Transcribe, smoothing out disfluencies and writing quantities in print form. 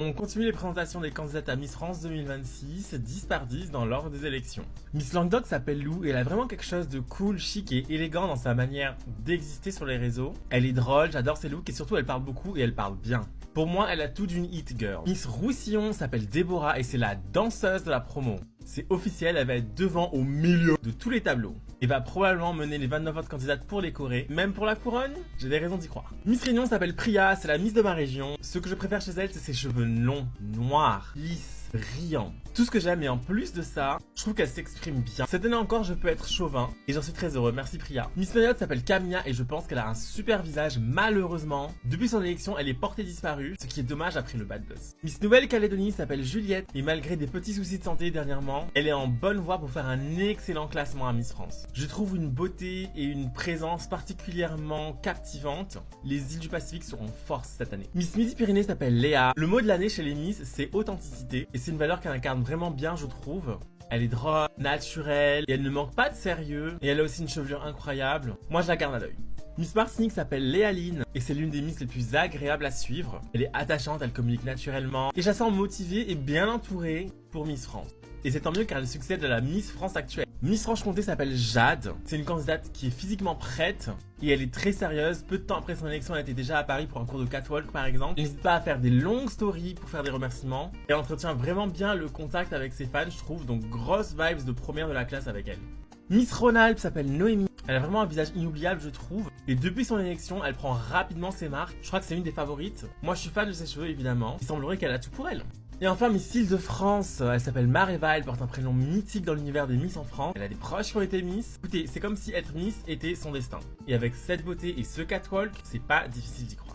On continue les présentations des candidates à Miss France 2026, 10 par 10 dans l'ordre des élections. Miss Languedoc s'appelle Lou et elle a vraiment quelque chose de cool, chic et élégant dans sa manière d'exister sur les réseaux. Elle est drôle, j'adore ses looks et surtout elle parle beaucoup et elle parle bien. Pour moi, elle a tout d'une hit girl. Miss Roussillon s'appelle Déborah et c'est la danseuse de la promo. C'est officiel, elle va être devant au milieu de tous les tableaux. Et va probablement mener les 29 autres candidates pour les Corées, même pour la couronne, j'ai des raisons d'y croire. Miss Réunion s'appelle Priya, c'est la Miss de ma région. Ce que je préfère chez elle, c'est ses cheveux longs, noirs, lisses, brillants. Tout ce que j'aime et en plus de ça, je trouve qu'elle s'exprime bien. Cette année encore, je peux être chauvin et j'en suis très heureux, merci Priya. Miss Marriott s'appelle Camilla et je pense qu'elle a un super visage, malheureusement. Depuis son élection, elle est portée disparue, ce qui est dommage après le bad buzz. Miss Nouvelle-Calédonie s'appelle Juliette et malgré des petits soucis de santé dernièrement, elle est en bonne voie pour faire un excellent classement à Miss France. Je trouve une beauté et une présence particulièrement captivante. Les îles du Pacifique sont en force cette année. Miss Midi-Pyrénées s'appelle Léa. Le mot de l'année chez les Miss, c'est authenticité et c'est une valeur qu'elle incarne vraiment bien, je trouve. Elle est drôle, naturelle, et elle ne manque pas de sérieux, et elle a aussi une chevelure incroyable. Moi, je la garde à l'œil. Miss Martinique s'appelle Léaline, et c'est l'une des Miss les plus agréables à suivre. Elle est attachante, elle communique naturellement, et je la sens motivée et bien entourée pour Miss France. Et c'est tant mieux car elle succède à la Miss France actuelle. Miss Franche-Comté s'appelle Jade. C'est une candidate qui est physiquement prête et elle est très sérieuse. Peu de temps après son élection, elle était déjà à Paris pour un cours de catwalk par exemple. Elle n'hésite pas à faire des longues stories pour faire des remerciements. Elle entretient vraiment bien le contact avec ses fans, je trouve. Donc grosse vibes de première de la classe avec elle. Miss Rhône-Alpes s'appelle Noémie. Elle a vraiment un visage inoubliable, je trouve. Et depuis son élection, elle prend rapidement ses marques. Je crois que c'est une des favorites. Moi, je suis fan de ses cheveux, évidemment. Il semblerait qu'elle a tout pour elle. Et enfin, Miss Île-de-France, elle s'appelle Mareva, elle porte un prénom mythique dans l'univers des Miss en France. Elle a des proches qui ont été Miss. Écoutez, c'est comme si être Miss était son destin. Et avec cette beauté et ce catwalk, c'est pas difficile d'y croire.